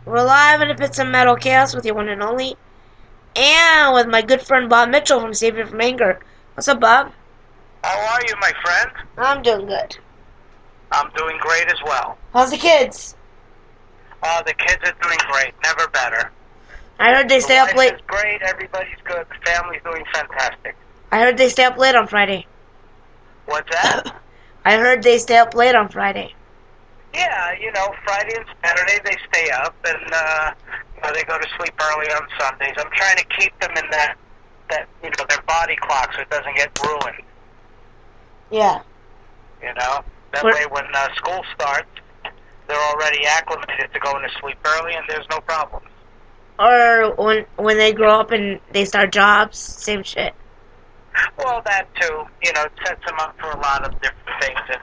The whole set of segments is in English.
We're live in a Pits of Metal Chaos with your one and only, and with my good friend Bob Mitchell from Save You From Anger. What's up, Bob? How are you, my friend? I'm doing good. I'm doing great as well. How's the kids? The kids are doing great. Never better. I heard they The stay up wife late. is great. Everybody's good. The family's doing fantastic. I heard they stay up late on Friday. What's that? I heard they stay up late on Friday. Yeah, Friday and Saturday they stay up, and they go to sleep early on Sundays. I'm trying to keep them in that their body clock so it doesn't get ruined. Yeah. That way when school starts, they're already acclimated to going to sleep early, and there's no problem. Or when they grow up and they start jobs, same shit. Well, that too. It sets them up for a lot of different things, and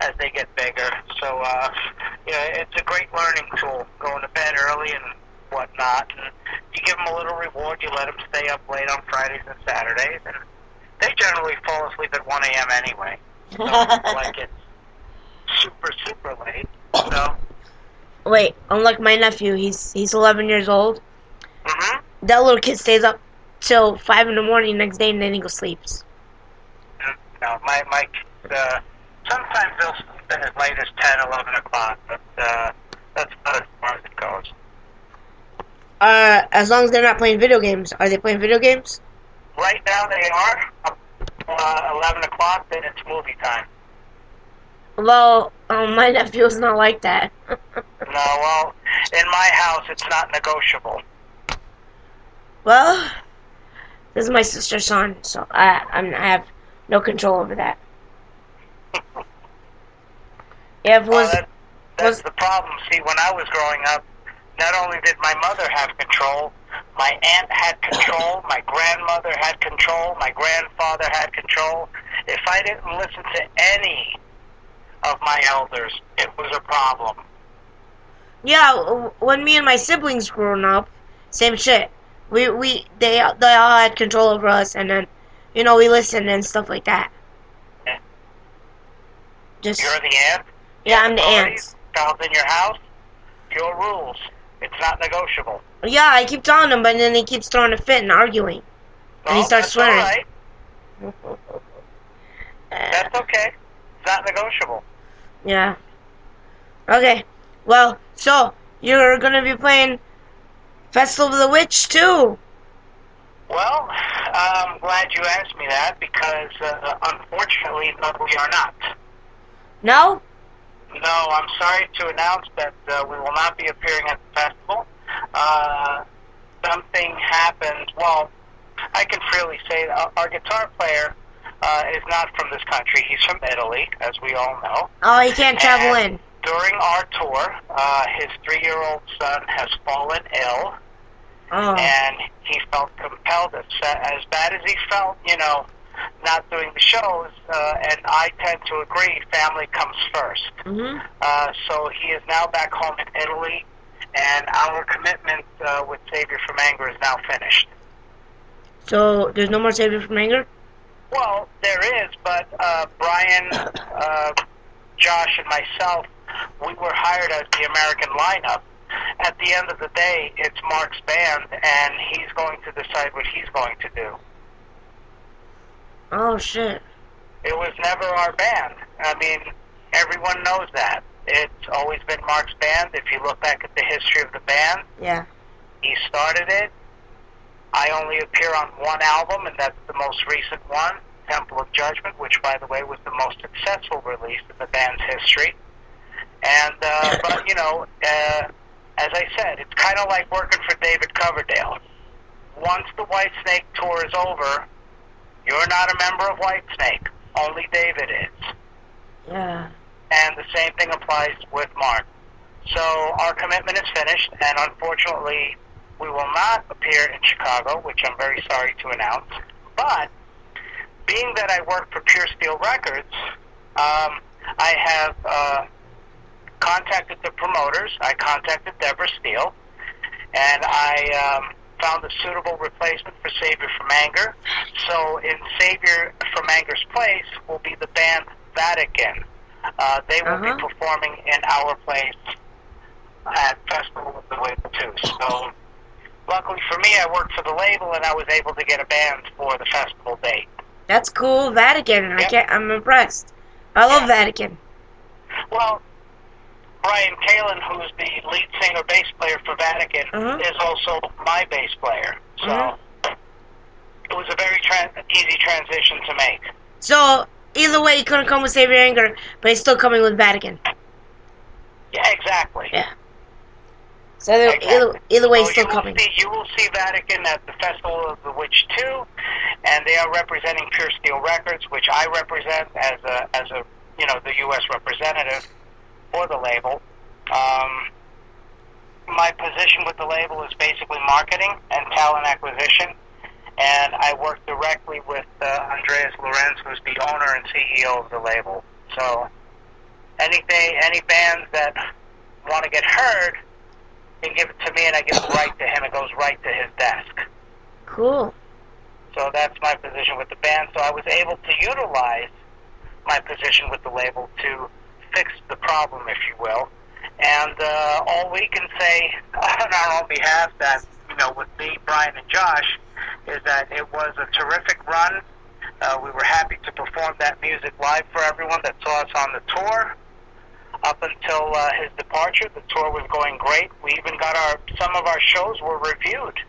as they get bigger. So, it's a great learning tool. Going to bed early and whatnot, and you give them a little reward. You let them stay up late on Fridays and Saturdays, and they generally fall asleep at 1 a.m. anyway. So, like it's super late. So. Wait, unlike my nephew, he's 11 years old. Mhm. That little kid stays up till 5 in the morning next day, and then he goes sleeps. No, my kids, sometimes they'll sleep in as late as 10, 11 o'clock, but that's not as far as it goes. As long as they're not playing video games. Are they playing video games? Right now they are. 11 o'clock, then it's movie time. Well, my nephew is not like that. No, well, in my house it's not negotiable. Well, this is my sister's son, so I have no control over that. Yeah, if it was, That's the problem. See, when I was growing up, not only did my mother have control, my aunt had control, my grandmother had control, my grandfather had control. If I didn't listen to any of my elders, it was a problem. yeah, when me and my siblings growing up, same shit. They all had control over us, and then, we listened and stuff like that. Just You're the aunt? yeah, I'm the aunt. Child's in your house, your rules. It's not negotiable. Yeah, I keep telling him, but then he keeps throwing a fit and arguing, and he starts swearing. All right. That's okay. It's not negotiable. Yeah. Okay. Well, so you're gonna be playing Festival of the Witch too. Well, I'm glad you asked me that because, unfortunately, no, we are not. No? No, I'm sorry to announce that we will not be appearing at the festival. Something happened. Well, I can freely say our guitar player is not from this country. He's from Italy, as we all know. Oh, he can't travel in. During our tour, his 3-year-old son has fallen ill, and he felt compelled, as bad as he felt, not doing the shows, and I tend to agree, family comes first. Mm-hmm. So he is now back home in Italy, and our commitment with Save You From Anger is now finished. So there's no more Save You From Anger? Well, there is, but Brian, Josh, and myself, we were hired as the American lineup. At the end of the day, it's Mark's band, and he's going to decide what he's going to do. Oh, shit. It was never our band. I mean, everyone knows that. It's always been Mark's band. If you look back at the history of the band, Yeah. he started it. I only appear on one album, and that's the most recent one, Temple of Judgment, which, by the way, was the most successful release in the band's history. And, but, as I said, it's kind of like working for David Coverdale. Once the Whitesnake tour is over, you're not a member of Whitesnake. Only David is. Yeah. And the same thing applies with Mark. So our commitment is finished, and unfortunately, we will not appear in Chicago, which I'm very sorry to announce. But being that I work for Pure Steel Records, I have contacted the promoters. I contacted Deborah Steele, and I found a suitable replacement for Savior From Anger. So in Savior From Anger's place will be the band Vatican. They will be performing in our place at Festival I worked for the label, and I was able to get a band for the festival date. That's cool. Vatican. Yep. I'm impressed. I love Yeah. Vatican. Well, Brian Kalin, who's the lead singer bass player for Vatican, is also my bass player. So it was a very easy transition to make. So either way, he couldn't come with Save Your Anger, but he's still coming with Vatican. Yeah, exactly. Yeah. So either way, he's still coming. You will see Vatican at the Festival of the Witch 2, and they are representing Pure Steel Records, which I represent as a the U.S. representative for the label. My position with the label is basically marketing and talent acquisition, and I work directly with Andreas Lorenz, who's the owner and CEO of the label. So any bands that want to get heard can give it to me, and I give it right to him. It goes right to his desk. Cool. So that's my position with the band. So I was able to utilize my position with the label to fix the problem, if you will. And all we can say on our own behalf, that with me, Brian, and Josh, is that it was a terrific run. We were happy to perform that music live for everyone that saw us on the tour. Up until his departure, the tour was going great. We even got some of our shows were reviewed,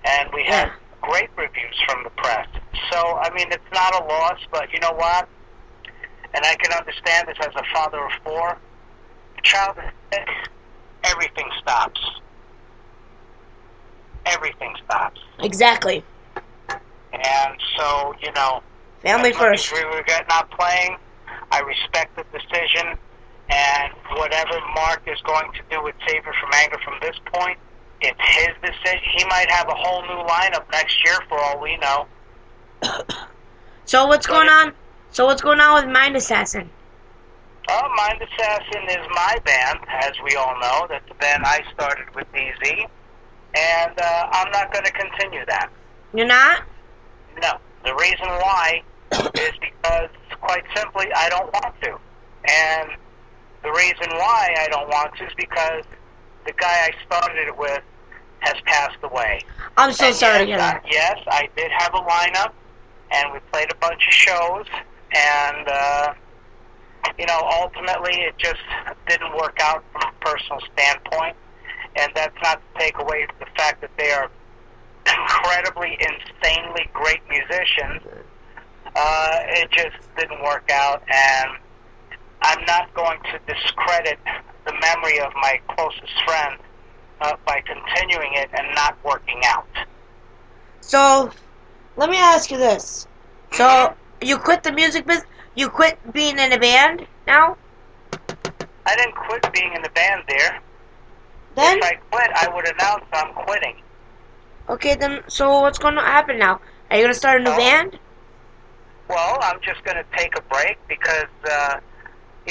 and we had great reviews from the press. So, I mean, it's not a loss, but you know what? And I can understand this as a father of four. A child is sick, everything stops. Everything stops. Exactly. And so, family first. We regret not playing. I respect the decision. And whatever Mark is going to do with Save Her From Anger from this point, it's his decision. He might have a whole new lineup next year for all we know. So what's going on? So what's going on with Mind Assassin? Mind Assassin is my band, as we all know. That's the band I started with DZ. And I'm not going to continue that. You're not? No. The reason why is because, quite simply, I don't want to. And the reason why I don't want to is because the guy I started it with has passed away. I'm so sorry to hear that. Yes, I did have a lineup, and we played a bunch of shows, and, ultimately it just didn't work out from a personal standpoint, and that's not to take away from the fact that they are incredibly, insanely great musicians. It just didn't work out, and I'm not going to discredit the memory of my closest friend by continuing it and not working out. So, let me ask you this. So, you quit the music business? You quit being in a band now? I didn't quit being in the band, dear. Then? If I quit, I would announce I'm quitting. Okay, then, so what's going to happen now? Are you going to start a new band? Well, I'm just going to take a break because,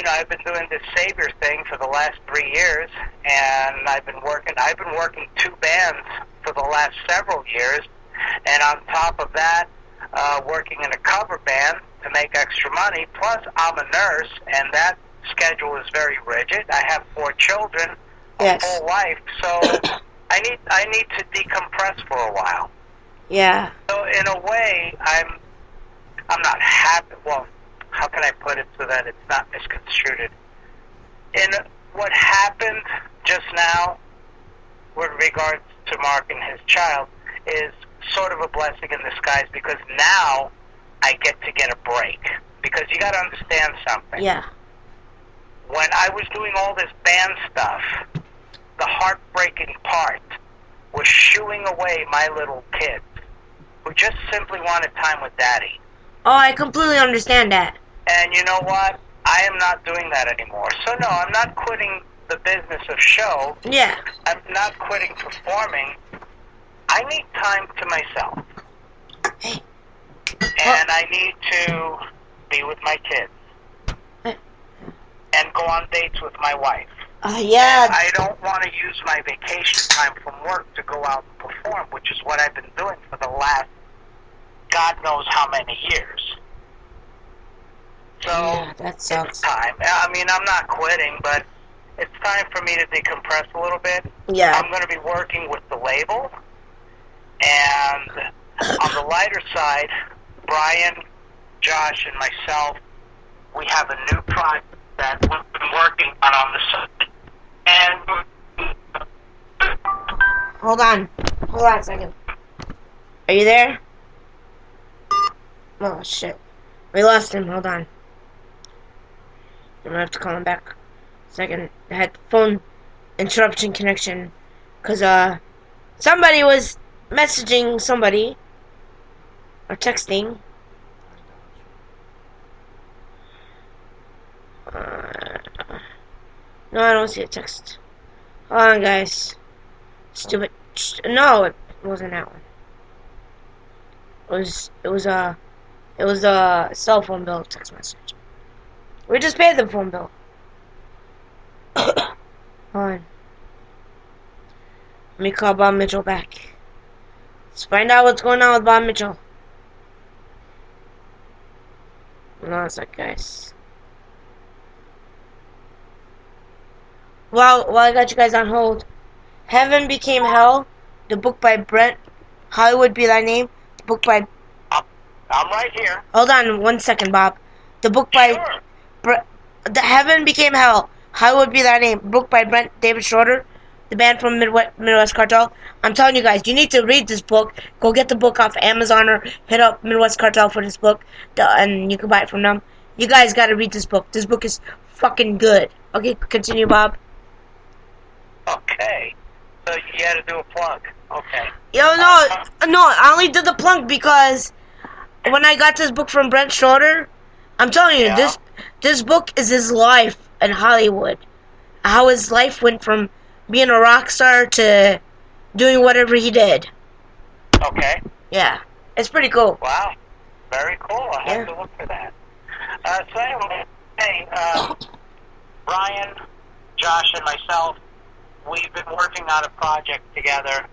I've been doing this Savior thing for the last 3 years, and I've been working 2 bands for the last several years, and on top of that, working in a cover band to make extra money. Plus, I'm a nurse, and that schedule is very rigid. I have 4 children, a full life, so I need to decompress for a while. Yeah. So in a way, I'm not happy. Well, how can I put it so that it's not misconstrued? In what happened just now with regards to Mark and his child is sort of a blessing in disguise, because now I get to get a break. Because you got to understand something. Yeah. When I was doing all this band stuff, the heartbreaking part was shooing away my little kids who just simply wanted time with Daddy. Oh, I completely understand that. And you know what? I am not doing that anymore. So no, I'm not quitting the business of show. Yeah. I'm not quitting performing. I need time to myself. Hey. And I need to be with my kids. And go on dates with my wife. Yeah. And I don't want to use my vacation time from work to go out and perform, which is what I've been doing for the last God knows how many years. So, yeah, that sucks. It's time. I mean, I'm not quitting, but it's time for me to decompress a little bit. Yeah. I'm going to be working with the label, And on the lighter side, Brian, Josh, and myself, we have a new project that we've been working on the side. And Hold on a second. Are you there? Oh shit, we lost him. Hold on. I'm gonna have to call him back. Second, I had phone interruption connection, cause somebody was messaging somebody or texting. No, I don't see a text. Hold on, guys. Stupid. No, it wasn't that one. It was a cell phone bill text message. We just paid the phone bill. Hold on. Let me call Bob Mitchell back. Let's find out what's going on with Bob Mitchell. Hold on a sec, guys. While I got you guys on hold, Heaven Became Hell, the book by Brent Hollywood Be Thy Name, the book by... I'm right here. Hold on 1 second, Bob. The book by... Sure. The Heaven Became Hell, Hollywood Be Thy Name, book by Brent David Schroeder, the band from Midwest Cartel. I'm telling you guys, you need to read this book. Go get the book off Amazon or hit up Midwest Cartel for this book, and you can buy it from them. You guys gotta read this book. This book is fucking good. Okay, continue, Bob. Okay. So you had to do a plug. Okay. No, I only did the plug because when I got this book from Brent Schroeder, I'm telling you, Yeah. this book is his life in Hollywood. How his life went from being a rock star to doing whatever he did. Okay. Yeah, it's pretty cool. Wow. Very cool. I have to look for that. So anyway, hey, Brian, Josh, and myself, we've been working on a project together,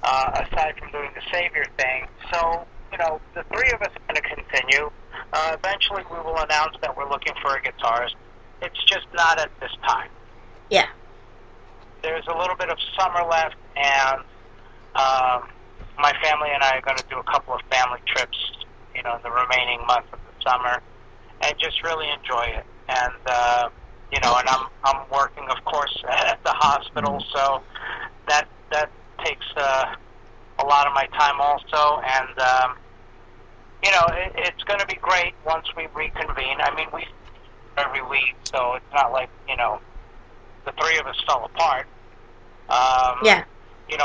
aside from doing the Savior thing. So, the three of us are going to continue. Eventually we will announce that we're looking for a guitarist. It's just not at this time. Yeah. There's a little bit of summer left, and my family and I are going to do a couple of family trips, in the remaining months of the summer, and just really enjoy it. And, and I'm working, of course, at the hospital, so that takes a lot of my time also, and, it's going to be great once we reconvene. I mean, we every week, so it's not like, the three of us fell apart. Yeah.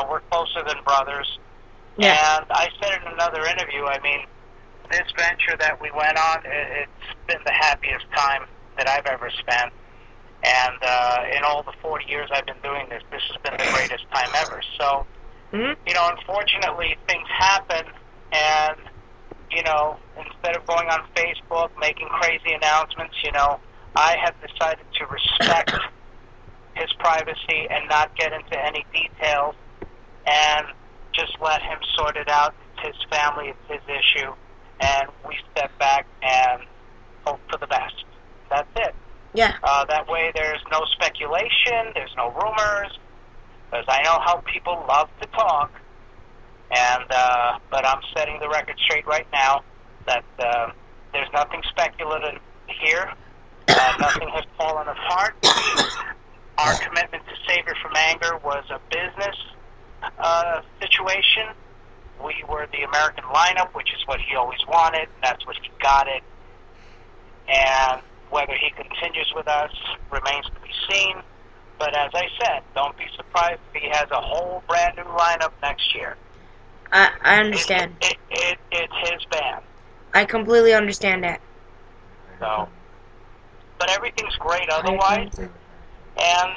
We're closer than brothers. Yeah. And I said in another interview, I mean, this venture that we went on, it's been the happiest time that I've ever spent. And in all the 40 years I've been doing this, this has been the greatest time ever. So, unfortunately, things happen, and, instead of going on Facebook, making crazy announcements, I have decided to respect his privacy and not get into any details, and just let him sort it out. It's his family, it's his issue, and we step back and hope for the best. That's it. Yeah. That way there's no speculation, there's no rumors, because I know how people love to talk, and but I'm setting the record straight right now that there's nothing speculative here. Nothing has fallen apart. Our commitment to Savior from Anger was a business situation. We were the American lineup, which is what he always wanted. That's what he got it. And whether he continues with us remains to be seen. But as I said, don't be surprised if he has a whole brand new lineup next year. I understand. It's his band. I completely understand that. So, but everything's great otherwise. And,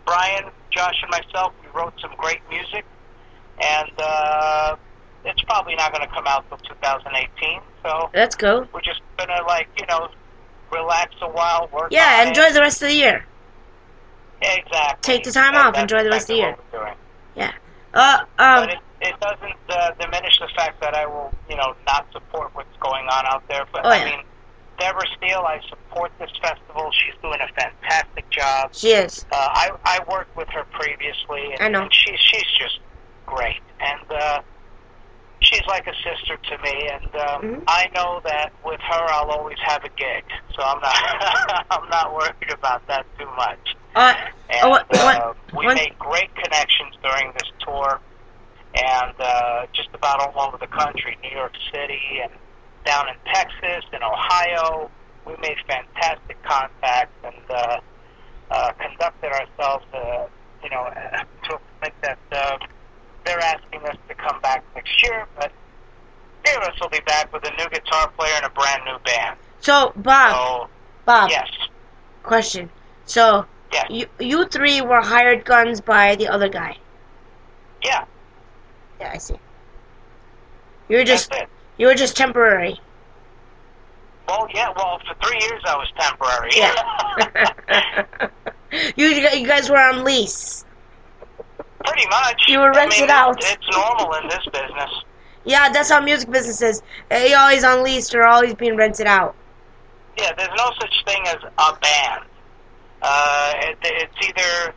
Brian, Josh, and myself, we wrote some great music. And it's probably not going to come out till 2018. So Let's go. we're just going to, relax a while, work Yeah, on enjoy it. the rest of the year. Exactly. Take the time off. Enjoy the rest of the year. What we're doing. Yeah. But it doesn't diminish the fact that I will, not support what's going on out there. But, Oh, yeah. I mean, Deborah Steele, I support this festival. She's doing a fantastic job. She is. I worked with her previously, and, I know. and she's just great. And she's like a sister to me, and Mm-hmm. I know that with her I'll always have a gig, so I'm not I'm not worried about that too much. And we made great connections during this tour, and just about all over the country, New York City, and down in Texas and Ohio. We made fantastic contacts and conducted ourselves, to a point that they're asking us to come back next year, but three of us will be back with a new guitar player and a brand new band. So, Bob, yes. Question. So, yes. you three were hired guns by the other guy. Yeah. Yeah, I see. You were just temporary. Well, yeah. Well, for 3 years I was temporary. Yeah. You guys were on lease. Pretty much. You were rented out. It's normal in this business. Yeah, that's how music business is. You're always on lease or always being rented out. Yeah, there's no such thing as a band. It's either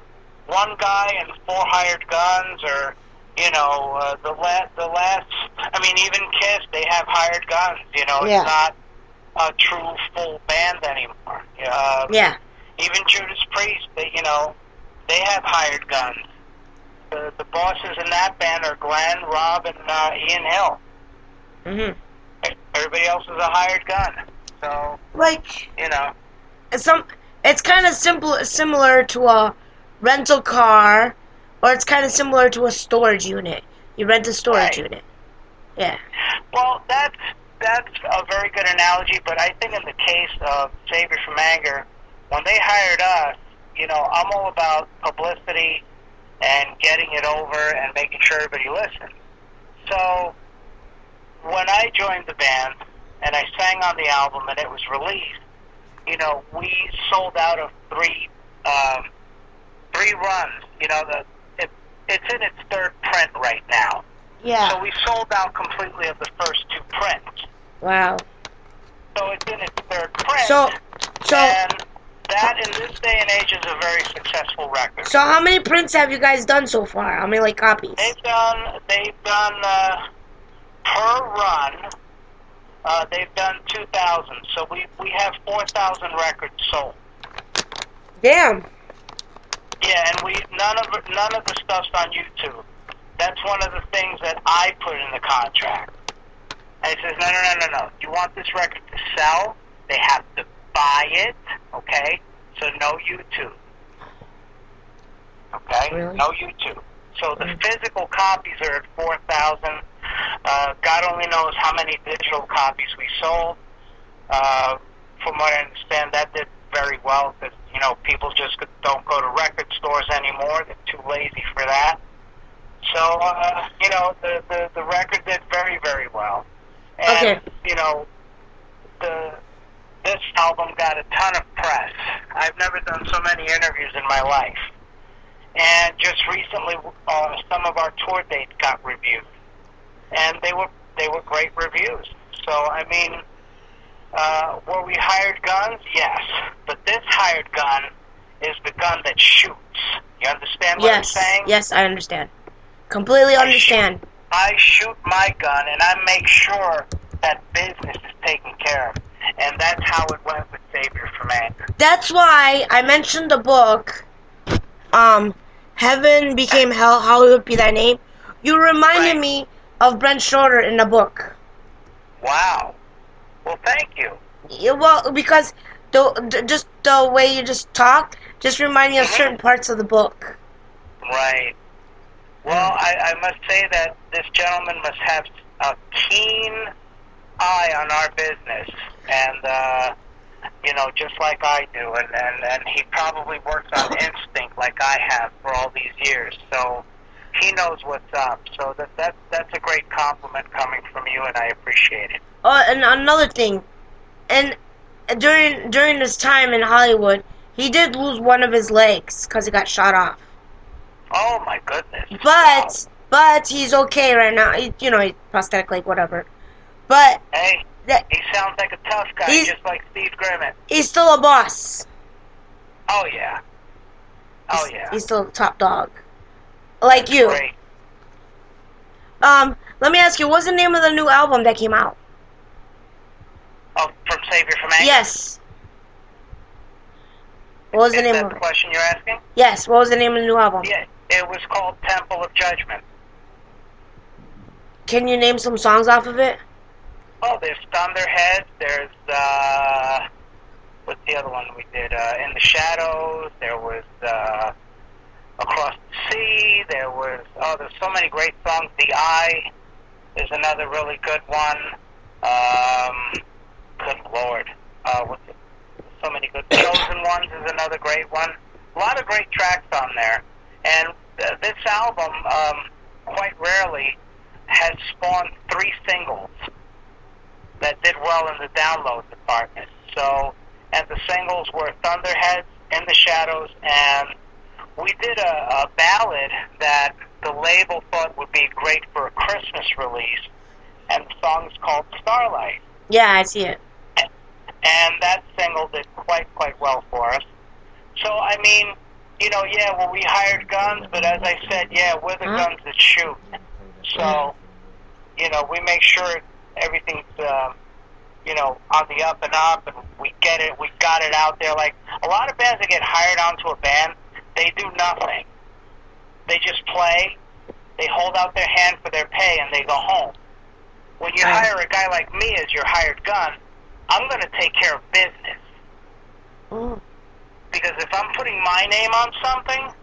one guy and 4 hired guns, or the last. I mean, even Kiss, they have hired guns. It's not a true full band anymore. Yeah. Even Judas Priest, they have hired guns. The bosses in that band are Glenn, Rob, and Ian Hill. Mhm. Everybody else is a hired gun. So, it's kind of similar to a rental car, or it's kind of similar to a storage unit. You rent a storage unit. Yeah. Well, that's a very good analogy, but I think in the case of Savior from Anger, when they hired us, I'm all about publicity and getting it over and making sure everybody listens. So when I joined the band and I sang on the album and it was released, we sold out of three runs. It's in its 3rd print right now. Yeah. So we sold out completely of the first 2 prints. Wow. So it's in its 3rd print. So and that in this day and age is a very successful record. So how many prints have you guys done so far? How many copies? They've done per run. They've done 2,000. So we have 4,000 records sold. Damn. Yeah, and none of the stuff's on YouTube. That's one of the things that I put in the contract. And it says, no. You want this record to sell? They have to buy it, okay? So no YouTube. Okay? Really? No YouTube. So the physical copies are at 4,000. God only knows how many digital copies we sold. From what I understand, that did very well because, people just don't go to record stores anymore. They're too lazy for that. So, the record did very, very well. And, this album got a ton of press. I've never done so many interviews in my life. And just recently, some of our tour dates got reviewed. And they were great reviews. So, I mean, were we hired guns? Yes. But this hired gun is the gun that shoots. You understand what I'm saying? Yes, I understand. Completely understand. I shoot my gun, and I make sure that business is taken care of. And that's how it went with Savior from Anger. That's why I mentioned the book, Heaven Became Hell, Hollywood Be Thy Name. You reminded me of Brent Schroeder in the book. Wow. Well, thank you. Yeah, well, because just the way you just talk just remind me of certain parts of the book. Right. Well, I must say that this gentleman must have a keen eye on our business, and just like I do, and he probably works on instinct like I have for all these years. So he knows what's up. So that's a great compliment coming from you, and I appreciate it. Oh, and another thing, and during this time in Hollywood, he did lose one of his legs because it got shot off. Oh my goodness! But he's okay right now. He's prosthetic leg, whatever. But hey, he sounds like a tough guy, just like Steve Grimmett. He's still a boss. Oh yeah. Oh yeah. He's still a top dog, like you. Great. Let me ask you, what's the name of the new album that came out? Oh, from Savior from Anger? Yes. What was the name Is that of the it? question you're asking? Yes, what was the name of the new album? Yeah, it was called Temple of Judgment. Can you name some songs off of it? Oh, there's Thunderhead, there's, what's the other one we did? In the Shadows, there was, Across the Sea, there was, there's so many great songs. The Eye is another really good one. Good Lord. What's it? So many good. Chosen Ones is another great one. A lot of great tracks on there. And this album, quite rarely, has spawned 3 singles that did well in the download department. So, and the singles were Thunderheads, In the Shadows, and we did a ballad that the label thought would be great for a Christmas release, and the song's called Starlight. Yeah, I see it. And that single did quite well for us. So, I mean, you know, yeah, well, we hired guns, but as I said, yeah, we're the guns that shoot. So, you know, we make sure everything's, you know, on the up and up, and we got it out there. Like, a lot of bands that get hired onto a band, they do nothing. They just play, they hold out their hand for their pay, and they go home. When you hire a guy like me as your hired gun, I'm going to take care of business. Because if I'm putting my name on something,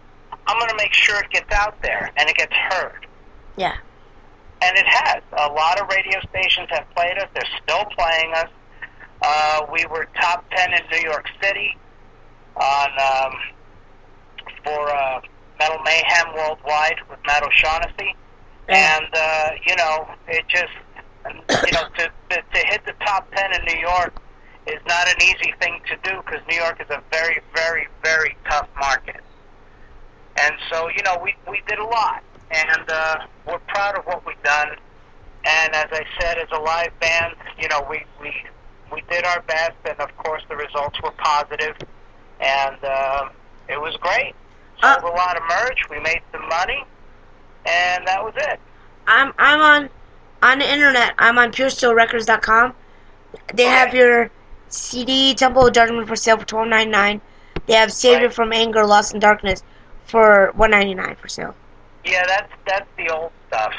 I'm going to make sure it gets out there and it gets heard. Yeah. And it has. A lot of radio stations have played us. They're still playing us. We were top 10 in New York City on for Metal Mayhem Worldwide with Matt O'Shaughnessy. And, you know, it just, you know, to hit the top 10 in New York is not an easy thing to do, because New York is a very, very, very tough market. And so, you know, we did a lot, and we're proud of what we've done. And as I said, as a live band, you know, we did our best, and of course the results were positive, and it was great. Sold a lot of merch, we made some money, and that was it. I'm on the internet. I'm on PureSteelRecords.com. They have your CD Temple of Judgment for sale for $12.99. They have Savior from Anger, Lost in Darkness for $1.99 for sale. Yeah, that's the old stuff.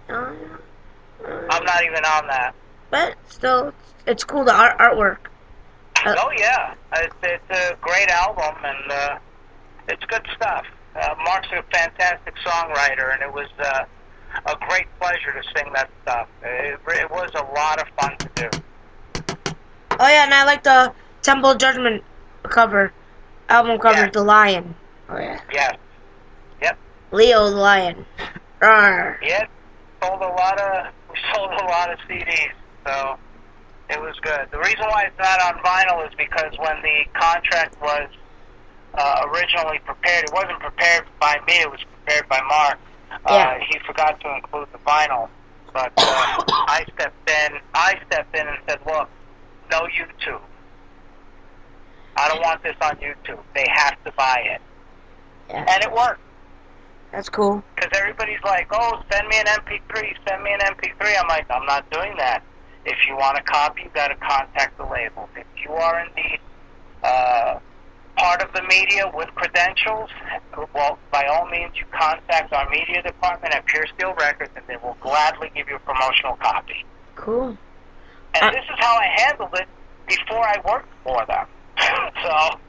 I'm not even on that. But still, it's cool, the artwork. Oh yeah, it's a great album, and it's good stuff. Mark's a fantastic songwriter, and it was a great pleasure to sing that stuff. It was a lot of fun to do. Oh yeah, and I like the Temple of Judgment album cover, the lion. Oh yeah. Yes. Yep. Leo the lion. Rawr. Yeah, we sold a lot of CDs, so it was good. The reason why it's not on vinyl is because when the contract was originally prepared, it wasn't prepared by me, it was prepared by Mark. He forgot to include the vinyl, but I stepped in and said, look, no YouTube. I don't want this on YouTube. They have to buy it. Yeah. And it worked. That's cool. Because everybody's like, oh, send me an MP3, send me an MP3. I'm like, I'm not doing that. If you want a copy, you've got to contact the label. If you are indeed part of the media with credentials, well, by all means, you contact our media department at Pure Steel Records, and they will gladly give you a promotional copy. Cool. And this is how I handled it before I worked for them. So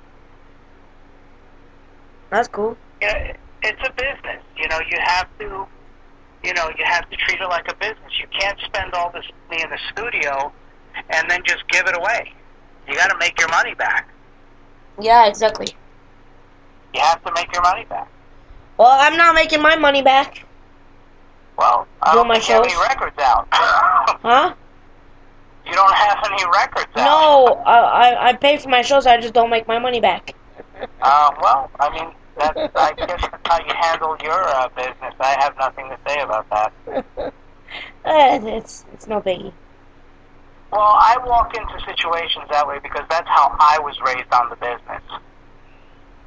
that's cool. Yeah, it's a business. You know, you have to treat it like a business. You can't spend all this money in the studio and then just give it away. You got to make your money back. Yeah, exactly. You have to make your money back. Well, I'm not making my money back. Well, I don't think you have any records out. Huh? You don't have any records out. No, I pay for my shows, I just don't make my money back. Well, I mean, I guess that's how you handle your business. I have nothing to say about that. It's no biggie. Well, I walk into situations that way because that's how I was raised on the business.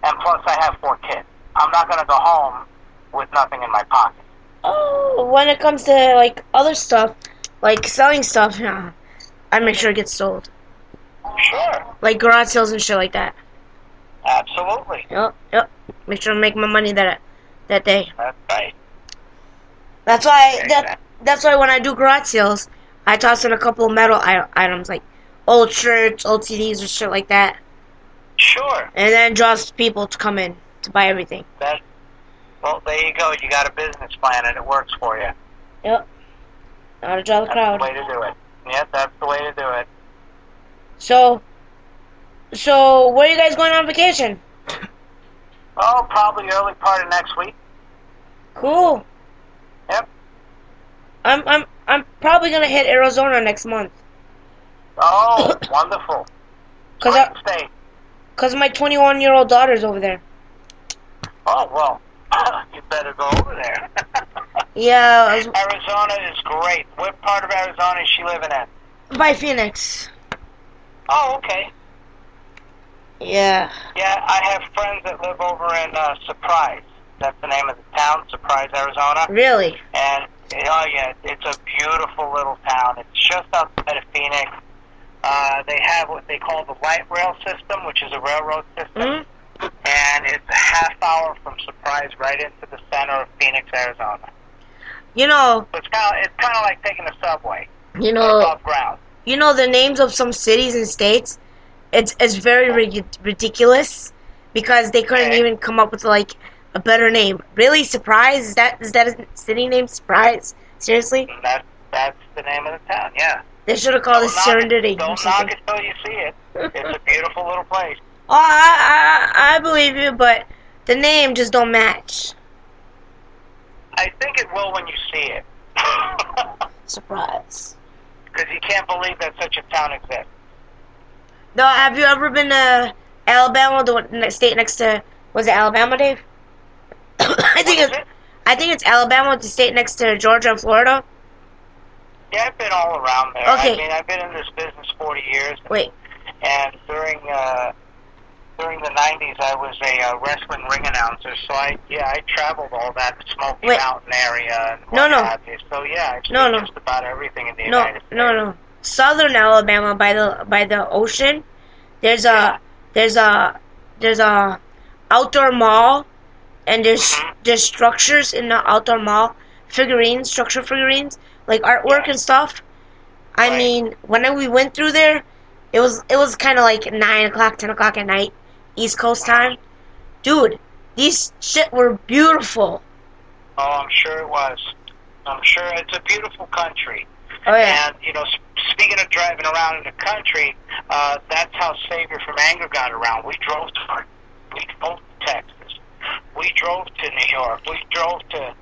And plus, I have 4 kids. I'm not going to go home with nothing in my pocket. Oh, when it comes to like other stuff, like selling stuff, yeah, I make sure it gets sold. Sure. Like garage sales and shit like that. Absolutely. Yep. Make sure to make my money that day. That's right. That's why that's why when I do garage sales, I toss in a couple of metal items like old shirts, old CDs, or shit like that, Sure. and then draws people to come in to buy everything. Well, there you go. You got a business plan, and it works for you. Yep. How to draw the crowd. That's the way to do it. Yep, that's the way to do it. So where are you guys going on vacation? Oh, probably early part of next week. Cool. Yep. I'm probably gonna hit Arizona next month. Oh, wonderful. Great state. Cause my 21-year-old daughter's over there. Oh, well, you better go over there. Yeah. Arizona is great. What part of Arizona is she living in? By Phoenix. Oh, okay. Yeah. Yeah, I have friends that live over in Surprise. That's the name of the town, Surprise, Arizona. Really? And, oh, yeah, it's a beautiful little town. It's just outside of Phoenix. They have what they call the light rail system, which is a railroad system. Mm-hmm. And it's a half hour from Surprise right into the center of Phoenix, Arizona. You know. So it's kind of like taking the subway. You know. Above ground. You know the names of some cities and states. It's very ridiculous because they couldn't even come up with like a better name. Really, Surprise? Is that a city name? Surprise? Seriously? That's the name of the town. Yeah. They should have called it Serenity. Don't knock it till you see it. It's a beautiful little place. Oh, I believe you, but the name just don't match. I think it will when you see it. Surprise. Because you can't believe that such a town exists. No, have you ever been to Alabama, the state next to, was it Alabama, Dave? I think it's Alabama, the state next to Georgia and Florida. Yeah, I've been all around there. Okay. I mean, I've been in this business 40 years. Wait. And during the 90s, I was a wrestling ring announcer. So I traveled all that Smoky Mountain area and what have you. So yeah, I've seen just about everything in the United States. No. Southern Alabama by the ocean. There's a outdoor mall, and there's structures in the outdoor mall, structure figurines, like artwork and stuff. I mean, when we went through there, it was kind of like 9 o'clock, 10 o'clock at night, East Coast time. Dude, these shit were beautiful. Oh, I'm sure it was. I'm sure it's a beautiful country. Oh yeah. And, you know, speaking of driving around in the country, that's how Savior from Anger got around. We drove to Texas. We drove to New York. We drove to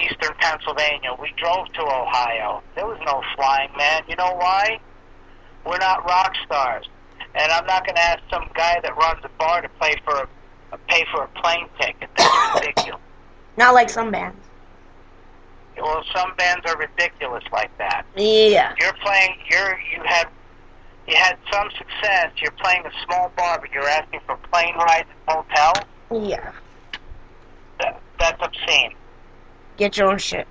eastern Pennsylvania. We drove to Ohio. There was no flying, man. You know why? We're not rock stars. And I'm not going to ask some guy that runs a bar to pay for a plane ticket. That's ridiculous. Not like some bands. Well, some bands are ridiculous like that. Yeah. You're playing. You had some success. You're playing a small bar, but you're asking for plane rides and hotels. Yeah. That's obscene. Get your own shit.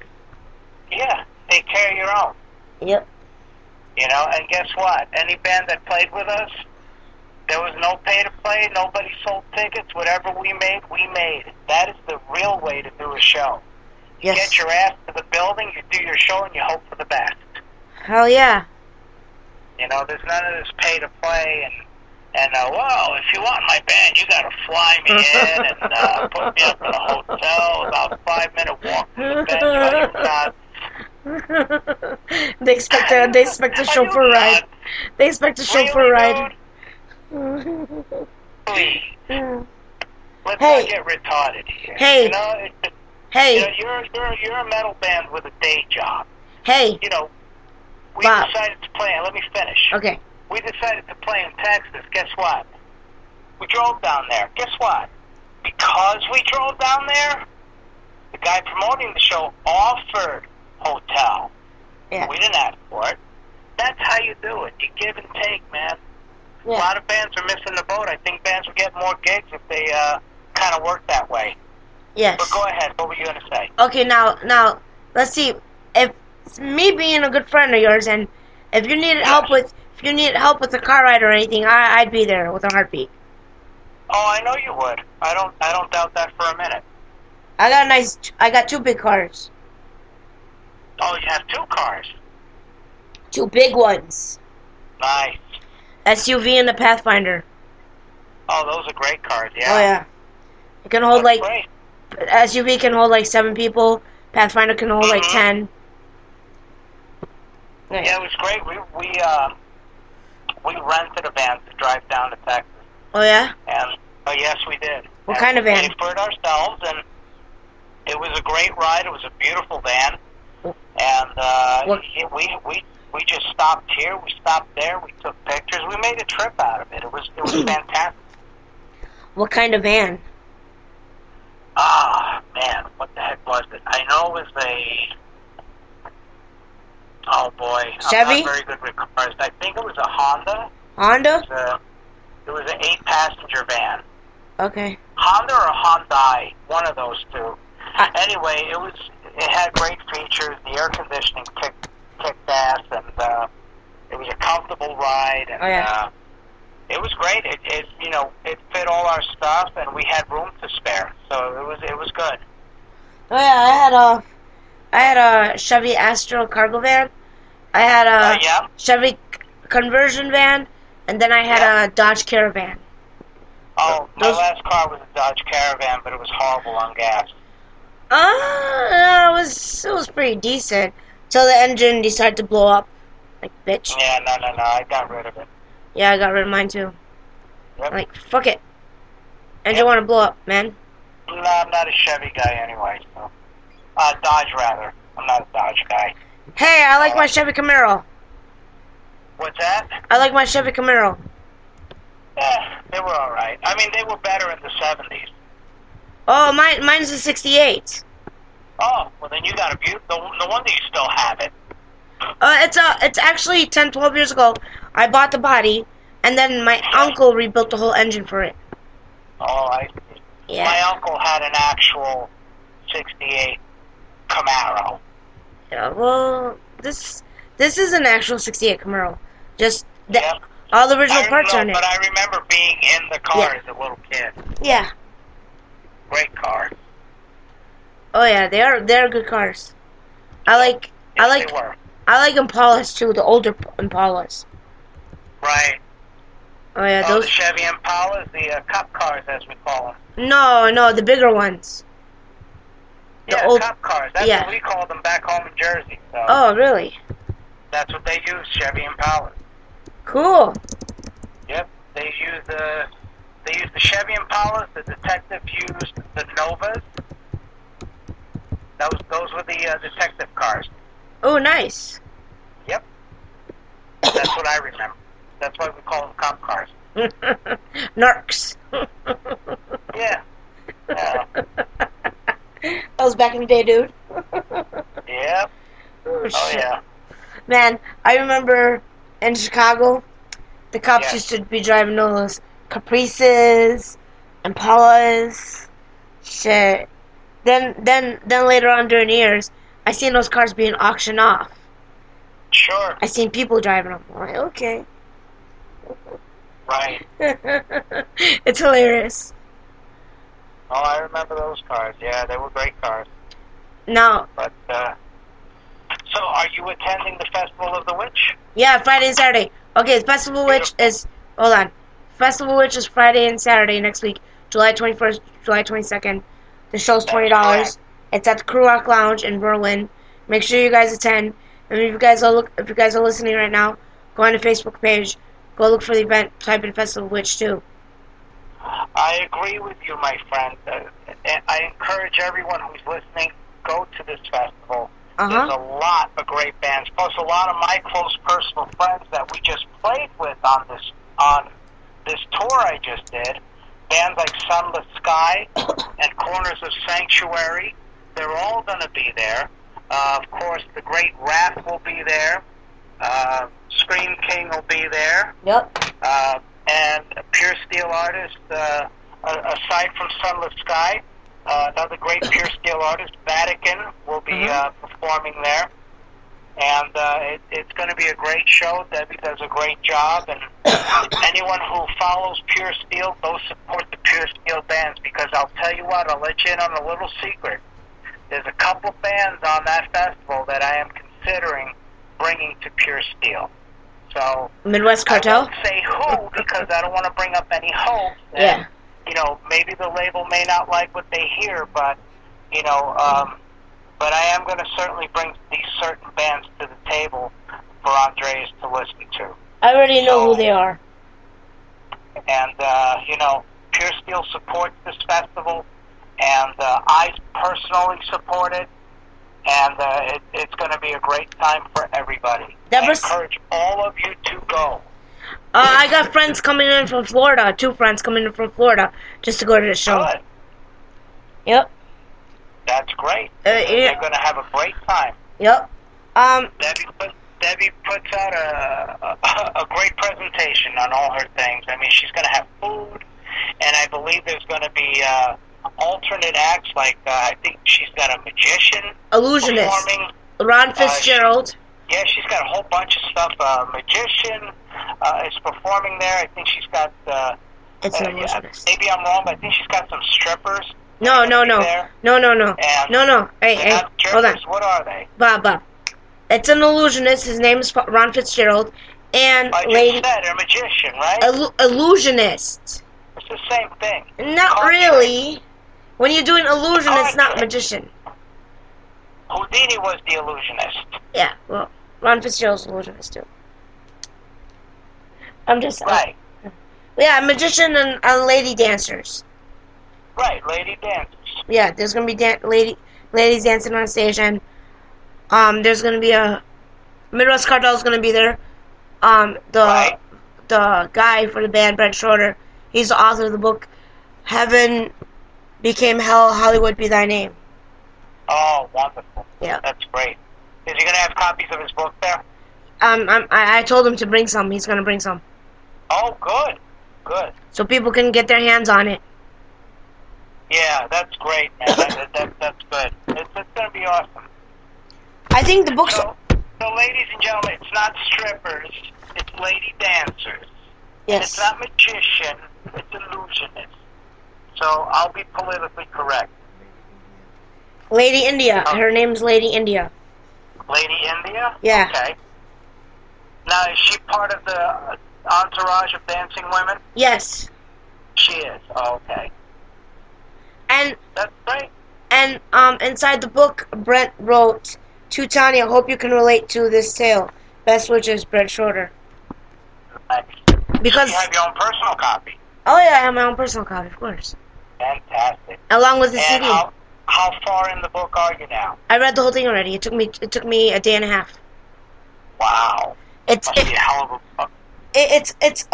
Yeah. Take care of your own. Yep. You know, and guess what? Any band that played with us, there was no pay to play. Nobody sold tickets. Whatever we made, we made. That is the real way to do a show. You get your ass to the building, you do your show, and you hope for the best. Hell yeah. You know, there's none of this pay to play and well, if you want my band, you gotta fly me in and put me up in a hotel, about a 5-minute walk from the venue. They expect a chauffeur ride. They expect a chauffeur ride. Please. Let's not get retarded here. Hey. You know, hey. You know, you're a metal band with a day job. Hey. You know, we Bob. decided to play. Let me finish. Okay. We decided to play in Texas. Guess what? We drove down there. Guess what? Because we drove down there, the guy promoting the show offered hotel. Yeah. We didn't ask for it. That's how you do it. You give and take, man. Yeah. A lot of bands are missing the boat. I think bands would get more gigs if they kind of worked that way. Yes. But go ahead. What were you going to say? Okay, now, let's see. If me being a good friend of yours, and if you needed help with, a car ride or anything, I'd be there with a heartbeat. Oh, I know you would. I don't doubt that for a minute. I got two big cars. Oh, you have two cars. Two big ones. Nice. SUV and the Pathfinder. Oh, those are great cars. Yeah. Oh yeah. It can hold That's like great. SUV can hold like 7 people. Pathfinder can hold like 10. Yeah, it was great. We rented a van to drive down to Texas. Oh yeah. And yes, we did. What kind of van? We paid for it ourselves, and it was a great ride. It was a beautiful van, and we just stopped here. We stopped there. We took pictures. We made a trip out of it. It was fantastic. What kind of van? Ah, man, what the heck was it? I know it was a... Oh, boy. Chevy? I'm not very good with cars. I think it was a Honda. Honda? It was an 8-passenger van. Okay. Honda or Hyundai, one of those two. Anyway, it had great features. The air conditioning kicked ass, and it was a comfortable ride, and it was great. It fit all our stuff, and we had room to spare, so it was good. Oh yeah, I had a Chevy Astro cargo van. I had a Chevy conversion van, and then I had a Dodge Caravan. Oh, my last car was a Dodge Caravan, but it was horrible on gas. It was pretty decent till the engine decided to blow up, like bitch. Yeah, no, I got rid of it. Yeah, I got rid of mine too. Yep. Like, fuck it. Engine want to blow up, man. No, I'm not a Chevy guy anyway, so. Dodge, rather. I'm not a Dodge guy. Hey, I like my Chevy Camaro. What's that? I like my Chevy Camaro. Yeah, they were alright. I mean, they were better in the 70s. Oh, mine's a 68. Oh, well then you got a beautiful... No wonder you still have it. It's actually 10, 12 years ago. I bought the body, and then my uncle rebuilt the whole engine for it. Oh, I see. Yeah. My uncle had an actual 68 Camaro. Yeah, well, this is an actual 68 Camaro. Just Yep. all the original parts on it. But I remember being in the car as a little kid. Yeah. Great car. Oh yeah, they're good cars. I like Impalas too, the older Impalas. Right. Oh yeah, The those. Chevy Impalas, the cop cars as we call them. No, the bigger ones. Yeah, old cop cars. That's what we call them back home in Jersey. So oh really? that's what they use, Chevy Impalas. Cool. Yep. They use the Chevy Impalas. The detective used the Novas. Those were the detective cars. Oh, nice. Yep. That's what I remember. That's why we call them cop cars. Narcs. Yeah. That was back in the day, dude. Yep. Oh, Oh, shit. yeah. Man, I remember in Chicago, the cops Yes. used to be driving those Caprices, Impalas, shit. Then later on during the years, I seen those cars being auctioned off. Sure. I seen people driving them. I'm like, okay. Right. It's hilarious. Oh, I remember those cars. Yeah, they were great cars. Now, But, so are you attending the Festival of the Witch? yeah, Friday and Saturday. Okay, Festival Witch is, hold on. Festival Witch is Friday and Saturday next week, July 21st, July 22nd. The show's $20. correct. It's at the Crew Rock Lounge in Berlin. Make sure you guys attend. And if you guys are listening right now, go on the Facebook page. Go look for the event. Type in Festival Witch too. I agree with you, my friend. I encourage everyone who's listening, go to this festival. There's a lot of great bands, plus a lot of my close personal friends that we just played with on this tour I just did. Bands like Sunless Sky and Corners of Sanctuary, they're all going to be there. Of course, the Great Wrath will be there. Scream King will be there. Yep. And Pure Steel Artist, aside from Sunless Sky, another great Pure Steel artist, Vatican, will be performing there. And it's going to be a great show. Debbie does a great job. And anyone who follows Pure Steel, go support the Pure Steel bands, because I'll tell you what, I'll let you in on a little secret. There's a couple bands on that festival that I am considering bringing to Pure Steel. So Midwest Cartel? I won't say who, because I don't want to bring up any hopes. Yeah. You know, maybe the label may not like what they hear, but, you know, but I am going to certainly bring these certain bands to the table for Andreas to listen to. I already know who they are. And, you know, Pure Steel supports this festival, and I personally support it, and it's going to be a great time for everybody. I encourage all of you to go. I got friends coming in from Florida, 2 friends coming in from Florida, just to go to the show. Good. Yep. That's great. Yeah. They're going to have a great time. Yep. Debbie puts out a great presentation on all her things. I mean, she's going to have food, and I believe there's going to be alternate acts, like I think she's got a magician, illusionist, performing. Ron Fitzgerald. She's got a whole bunch of stuff. Magician is performing there. I think she's got. It's an illusionist. Maybe I'm wrong, but I think she's got some strippers. No. Hey, hold on. What are they? Bob. It's an illusionist. His name is Ron Fitzgerald. And lady. You said a magician, right? Illusionist. It's the same thing. Not really. When you're doing illusion, it's not magician. Houdini was the illusionist. Yeah, well, Ron Fitzgerald's illusionist too. I'm just right. Yeah, magician and lady dancers. Right, lady dancers. Yeah, there's gonna be ladies dancing on stage, and there's gonna be a Midwest Cartel's gonna be there. The guy for the band, Brent Schroeder, he's the author of the book "Heaven Became Hell, Hollywood Be Thy Name." Oh, wonderful! Yeah, that's great. Is he gonna have copies of his book there? I told him to bring some. He's gonna bring some. Oh, good. So people can get their hands on it. Yeah, that's great, man. That's good. It's going to be awesome. I think the book's... So, ladies and gentlemen, it's not strippers. It's lady dancers. Yes. And it's not magician. It's illusionist. So I'll be politically correct. Lady India. Her name's Lady India. Lady India? Yeah. Okay. Now, is she part of the entourage of dancing women? Yes. She is. Oh, okay. And that's great. And inside the book, Brent wrote, "To Tanya, hope you can relate to this tale. Best wishes, Brent Schroeder." Nice. Because you have your own personal copy. Oh yeah, I have my own personal copy, of course. Fantastic. Along with the CD. How far in the book are you now? I read the whole thing already. It took me a day and a half. Wow. Must be a hell of a book. It's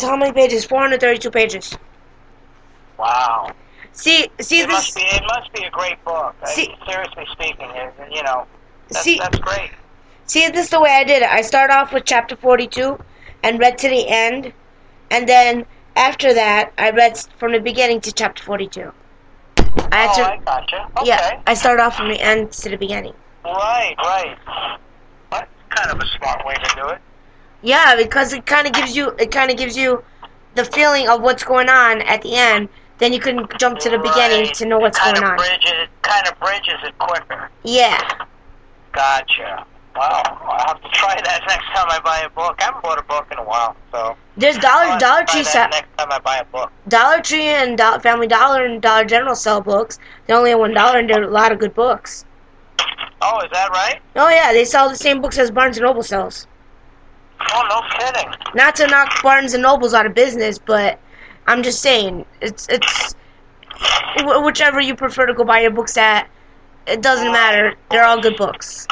how many pages? 432 pages. Wow. See it must be a great book. Seriously speaking, you know, that's great. See, this is the way I did it. I started off with chapter 42 and read to the end, and then after that, I read from the beginning to chapter 42. I gotcha. Okay. Yeah, I started off from the end to the beginning. Right. That's kind of a smart way to do it. Yeah, because it kind of gives you the feeling of what's going on at the end. Then you can jump to the beginning to know what's going on. It kind of bridges it quicker. Yeah. Gotcha. Wow. I'll have to try that next time I buy a book. I haven't bought a book in a while, so. There's Dollar Tree next time I buy a book. Dollar Tree and Family Dollar and Dollar General sell books. They're only at $1, and there are a lot of good books. Oh, is that right? Oh yeah, they sell the same books as Barnes and Noble sells. Oh, no kidding. Not to knock Barnes and Nobles out of business, but I'm just saying, it's whichever you prefer to go buy your books at, it doesn't matter. They're all good books.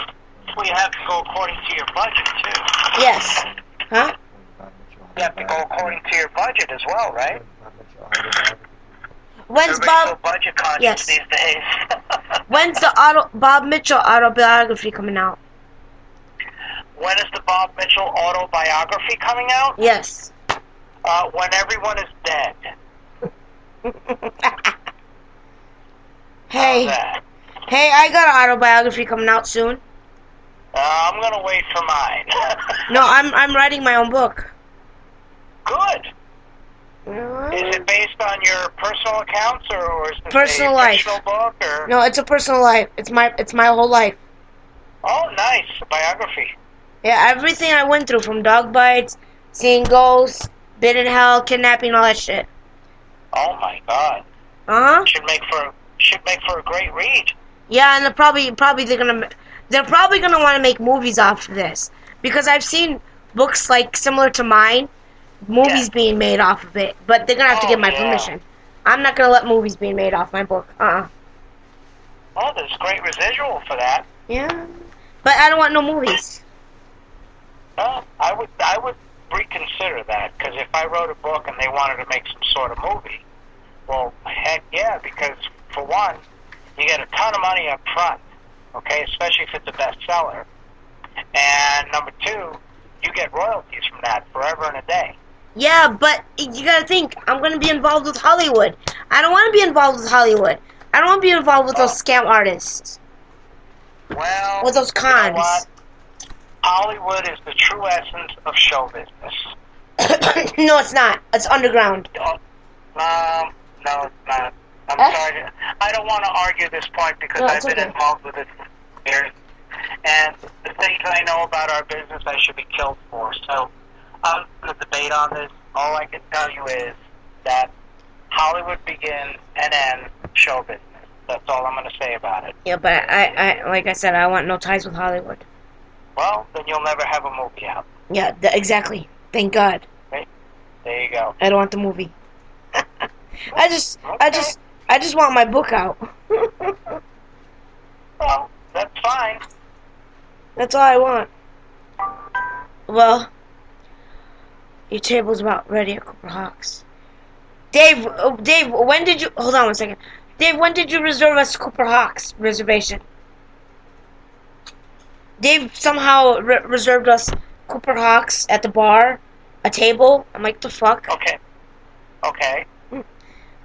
Well, you have to go according to your budget, too. Yes. Huh? You have to go according to your budget as well, right? When's Bob? So budget conscious these days. When's the Bob Mitchell autobiography coming out? When is the Bob Mitchell autobiography coming out? Yes. When everyone is dead. Hey, How's that? hey, I got an autobiography coming out soon. I'm gonna wait for mine. No, I'm writing my own book. Good. Uh, Is it based on your personal accounts, or is this Personal a life. fictional book? Or No, it's a personal life. It's my whole life. oh, nice, a biography. Yeah, everything I went through, from dog bites, seeing ghosts, bit in hell, kidnapping, all that shit. Oh my God, Uh huh. should make for a great read. Yeah, and they're probably gonna want to make movies off of this, because I've seen books like similar to mine, movies Yeah. being made off of it, but they're gonna have to Oh get my yeah. permission. I'm not gonna let movies being made off my book. Oh, there's great residual for that. Yeah, but I don't want no movies. Well, I would reconsider that, because if I wrote a book and they wanted to make some sort of movie, well, heck yeah, because for one, you get a ton of money up front, okay, especially if it's a bestseller, and number two, you get royalties from that forever and a day. Yeah, but you gotta think, I'm gonna be involved with Hollywood. I don't want to be involved with Hollywood. I don't want to be involved with those scam artists, Well, with those you know what? cons. Hollywood is the true essence of show business. No, it's not. It's underground. No, it's not. I'm sorry. I don't want to argue this point because No, I've it's been okay. involved with it for years. And the things I know about our business, I should be killed for. So I'm going to debate on this. All I can tell you is that Hollywood begins and ends show business. That's all I'm going to say about it. Yeah, but I like I said, I want no ties with Hollywood. Well, then you'll never have a movie out. Yeah, exactly. Thank God. Right? There you go. I don't want the movie. I just want my book out. Well, that's fine. That's all I want. Well, your table's about ready at Cooper Hawks. Dave, when did you... Hold on one second. Dave, when did you reserve us Cooper Hawks reservation? Dave somehow reserved us Cooper Hawks at the bar, a table. I'm like, the fuck? Okay.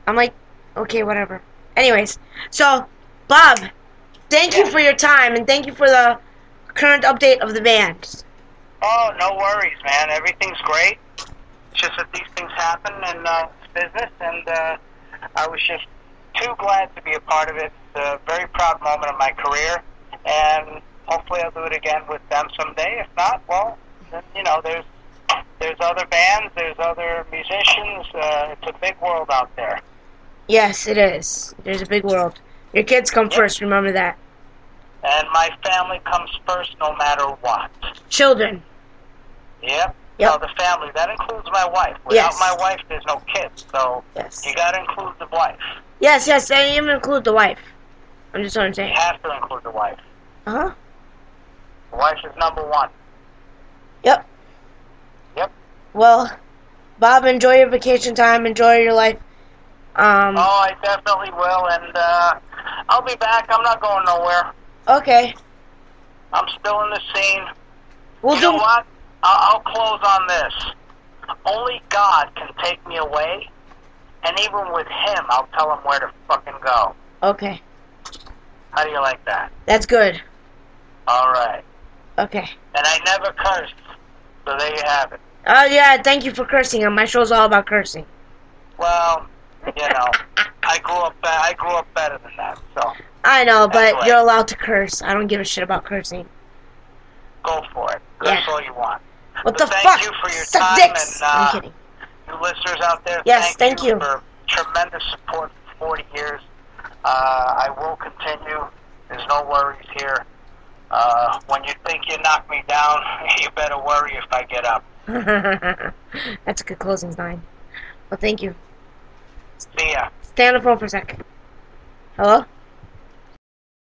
I'm like, okay, whatever. Anyways, so, Bob, thank you for your time, and thank you for the current update of the band. Oh, no worries, man. Everything's great. It's just that these things happen in business, and I was just too glad to be a part of it. It's a very proud moment of my career, and hopefully I'll do it again with them someday. If not, well, then, you know, there's other bands, there's other musicians. It's a big world out there. Yes, it is. There's a big world. Your kids come first, remember that. And my family comes first no matter what. Children. Yep. No, the family. That includes my wife. Without my wife, there's no kids. So you got to include the wife. Yes, I even include the wife. I'm just what I'm saying. You have to include the wife. Uh-huh. The wife is number one. Yep. Yep. Well, Bob, enjoy your vacation time. Enjoy your life. Oh, I definitely will, and I'll be back. I'm not going nowhere. Okay. I'm still in the scene. You know what? I'll close on this. Only God can take me away, and even with Him, I'll tell Him where to fucking go. Okay. How do you like that? That's good. All right. Okay. And I never cursed, so there you have it. Oh, yeah, thank you for cursing. My show's all about cursing. Well, you know, I grew up better than that, so. I know, but anyway, you're allowed to curse. I don't give a shit about cursing. Go for it. Curse all you want. What but the fuck? Thank you for your Suck time, dicks. and I'm kidding. you listeners out there, yes, thank you for tremendous support for 40 years. I will continue. There's no worries here. When you think you knock me down, you better worry if I get up. That's a good closing line. Well, thank you. See ya. Stay on the phone for a sec. Hello?